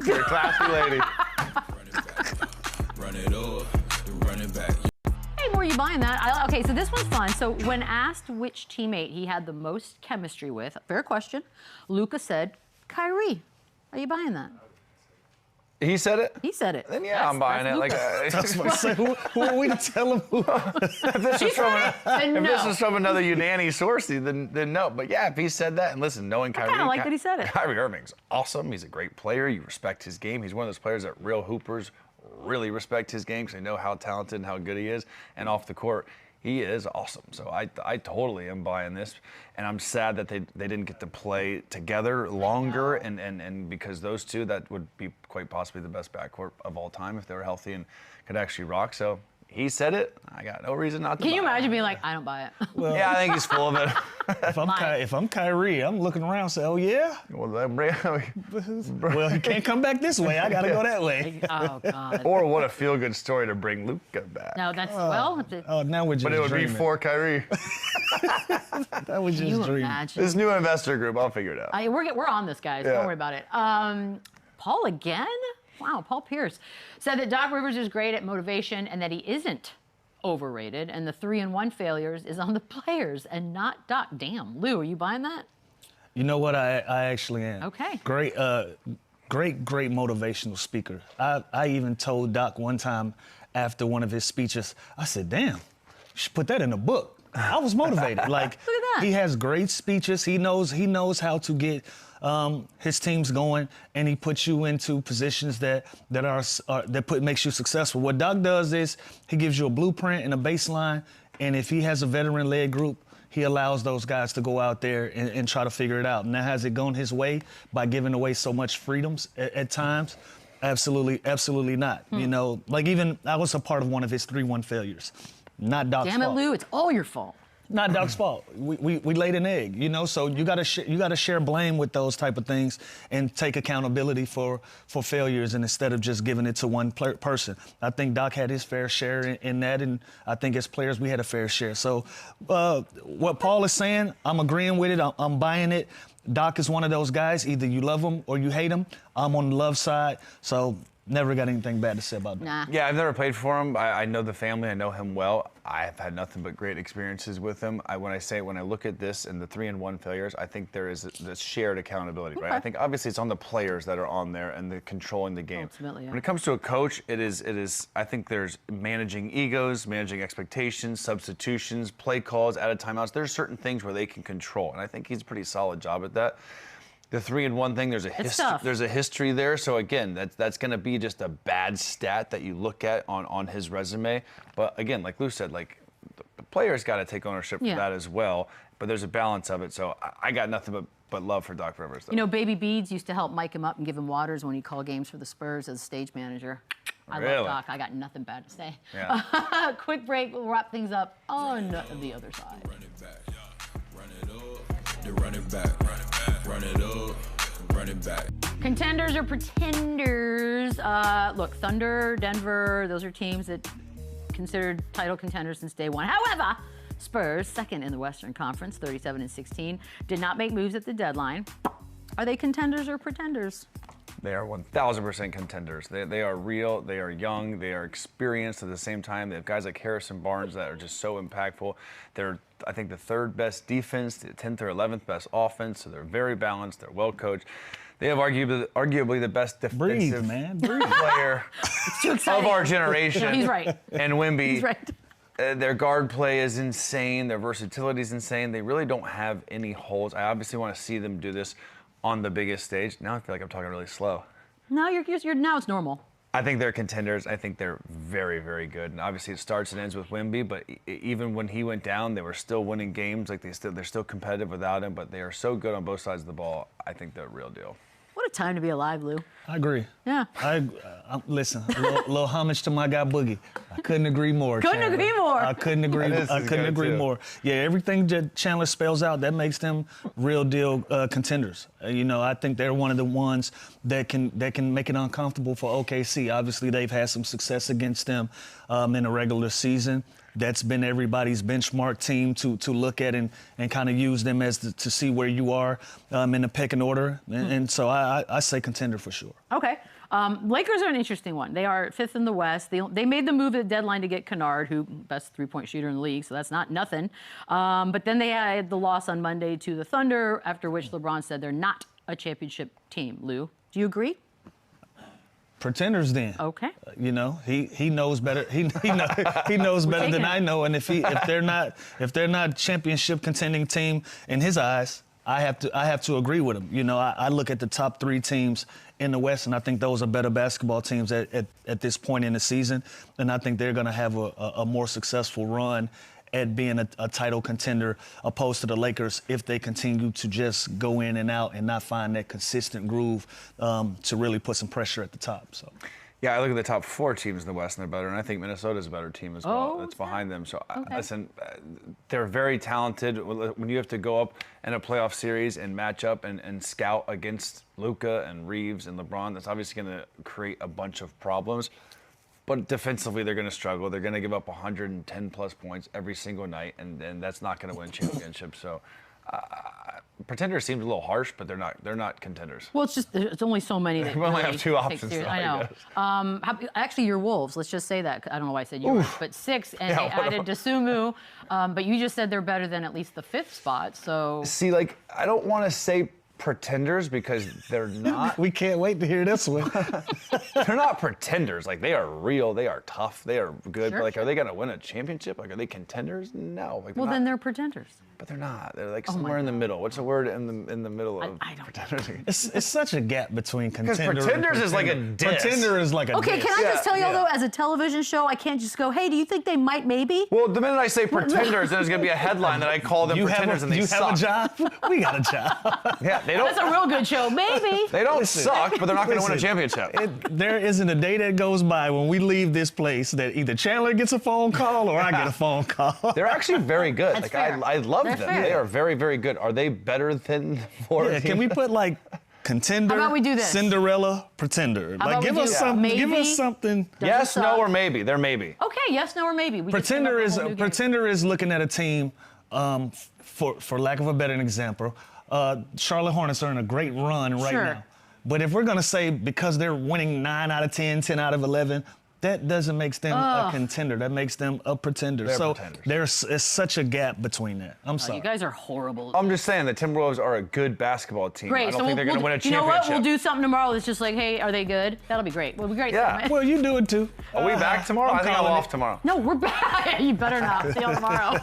You're a classy lady. Run it up, run it back. Hey, were you buying that? Okay, so this one's fun. So when asked which teammate he had the most chemistry with, fair question, LUKA said, KYRIE. Are you buying that? He said it? He said it. Then yeah, I'm buying it. Like, That's what I said. Who are we to tell him who? if this is from another Unani source, then no. But yeah, if he said that, and listen, knowing Kyrie, I kind of like that he said it. Kyrie Irving's awesome. He's a great player. You respect his game. He's one of those players that real hoopers really respect his game because they know how talented and how good he is. And off the court, he is awesome. So I totally am buying this. And I'm sad that they didn't get to play together longer. And because those two, that would be quite possibly the best backcourt of all time if they were healthy and could actually rock. So he said it. I got no reason not to Can you buy it. imagine being like, I don't buy it? Well, Yeah, I think he's full of it. if I'm Kyrie, I'm looking around and say, oh, yeah? Well, he can't come back this way. I got to go that way. Oh, God. Or what a feel-good story to bring LUKA back. No, that's, well, Oh, now we're just But it would dreaming. be for Kyrie. That was can just you dreaming. imagine? This new investor group, I'll figure it out. We're on this, guys. Yeah. Don't worry about it. Paul again? Wow, Paul Pierce said that Doc Rivers is great at motivation and that he isn't overrated, and the 3-1 failures is on the players and not Doc. Damn, Lou, are you buying that? You know what? I actually am. Okay. Great motivational speaker. I even told Doc one time after one of his speeches, I said, damn, you should put that in a book. I was motivated. Like, Look at that. He has great speeches. He knows how to get his teams going, and he puts you into positions that makes you successful. What Doc does is he gives you a blueprint and a baseline, and if he has a veteran-led group, he allows those guys to go out there and try to figure it out. Now, has it gone his way by giving away so much freedoms at times? Absolutely not. You know, like even I was a part of one of his 3-1 failures. Not Doc's Damn it, fault. Lou, it's all your fault. Not Doc's fault. We laid an egg, you know. So you gotta share blame with those type of things and take accountability for failures, and instead of just giving it to one person. I think Doc had his fair share in that, and I think as players we had a fair share. So what Paul is saying, I'm agreeing with it. I'm buying it. Doc is one of those guys. Either you love him or you hate him. I'm on the love side. So. Never got anything bad to say about that. Nah. Yeah, I've never played for him. I know the family. I know him well. I've had nothing but great experiences with him. When I look at this and the 3-1 failures, I think there is this shared accountability, right? I think obviously it's on the players that are on there and the controlling the game. Ultimately, yeah. When it comes to a coach, it is. I think there's managing egos, managing expectations, substitutions, play calls, out of timeouts. There's certain things where they can control, and I think he's a pretty solid job at that. The 3-1 thing, there's a history there. So again, that's going to be just a bad stat that you look at on his resume. But again, like Lou said, like the players got to take ownership for that as well. But there's a balance of it. So I got nothing but love for Doc Rivers. Though. You know, Baby Beads used to help mic him up and give him waters when he called games for the Spurs as stage manager. I love Doc. I got nothing bad to say. Yeah. Quick break. We'll wrap things up on the other side. Run it back, run it up, then run it back, run it up, run it back. Contenders or pretenders? Look, Thunder, Denver, those are teams that considered title contenders since day one. However, Spurs, second in the Western Conference, 37-16, did not make moves at the deadline. Are they contenders or pretenders? They are 1,000% contenders. They are real, they are young, they are experienced at the same time. They have guys like Harrison Barnes that are just so impactful. They're, I think, the third best defense, the 10th or 11th best offense, so they're very balanced, they're well coached. They have arguably the best defensive player of our generation. No, he's right. And WEMBY. He's right. Their guard play is insane. Their versatility is insane. They really don't have any holes. I obviously want to see them do this on the biggest stage. Now I feel like I'm talking really slow. No, you're now it's normal. I think they're contenders. I think they're very, very good. And obviously it starts and ends with WEMBY, but even when he went down, they were still winning games. Like they're still competitive without him, but they are so good on both sides of the ball. I think they're a real deal. What a time to be alive, Lou. I agree. Yeah. Listen, a little homage to my guy Boogie. I couldn't agree more. Couldn't agree more. I couldn't agree more. Yeah, everything that Chandler spells out, that makes them real deal contenders. You know, I think they're one of the ones that can make it uncomfortable for OKC. Obviously, they've had some success against them in the regular season. That's been everybody's benchmark team to look at and kind of use them as to see where you are in the pecking order. And so I say contender for sure. Okay. Lakers are an interesting one. They are fifth in the West. They made the move at the deadline to get Kennard, who best three-point shooter in the league, so that's not nothing. But then they had the loss on Monday to the Thunder, after which LeBron said they're not a championship team. Lou, do you agree? Pretenders then. Okay. You know, he knows better. He knows better than I know. And if they're not championship contending team in his eyes, I have to agree with him. You know, I look at the top three teams in the West, and I think those are better basketball teams at this point in the season. And I think they're going to have a more successful run at being a title contender opposed to the Lakers if they continue to just go in and out and not find that consistent groove to really put some pressure at the top. So. Yeah, I look at the top four teams in the West and they're better, and I think Minnesota's a better team as well. Oh, that's behind them. So okay. Listen, they're very talented. When you have to go up in a playoff series and match up and scout against LUKA and Reeves and LeBron, that's obviously going to create a bunch of problems. But defensively, they're going to struggle. They're going to give up 110-plus points every single night, and that's not going to win championships. So, pretenders seems a little harsh, but they're not contenders. Well, it's just there's only so many. That we only have two options. I know. Actually, your Wolves. Let's just say that. I don't know why I said yours, but 6, and they added Dosunmu. But you just said they're better than at least the 5th spot. So see, like I don't want to say pretenders because they're not. We can't wait to hear this one. They're not pretenders. Like they are real. They are tough. They are good. Sure, but like, are they going to win a championship? Like, are they contenders? No. Like, well, then they're pretenders. But they're not. They're like somewhere in the middle. What's the word in the middle of pretenders? It's such a gap between contender. Because pretenders is like a diss. Pretender is like a okay, diss. can I just tell y'all though, as a television show, I can't just go, hey, do you think they might maybe? Well, the minute I say pretenders, there's going to be a headline that I call them pretenders and they suck. You have a job? We got a job. Yeah, they don't. That's a real good show, maybe. They don't suck, but they're not going to win a championship. There isn't a day that goes by when we leave this place that either Chandler gets a phone call or I get a phone call. They're actually very good. That's like fair. I love them. Fair. They are very, very good. Are they better than the Can we put like contender, How about we do this? Cinderella, pretender? How like about give we us do something. maybe? Give us something. Yes, no, or maybe. They're maybe. Okay, yes, no, or maybe. We Pretender is looking at a team, for lack of a better example, Charlotte Hornets are in a great run right now. But if we're gonna say because they're winning 9 out of 10, 10 out of 11, that doesn't make them a contender. That makes them a pretender. They're there's such a gap between that. I'm sorry. You guys are horrible. I'm just saying the Timberwolves are a good basketball team. Great. I don't think they're going to win a championship. You know what? We'll do something tomorrow that's just like, hey, are they good? That'll be great. We'll be great. Yeah. Well, you do it too. Are we back tomorrow? I think I'm off tomorrow. No, we're back. You better not. See you tomorrow.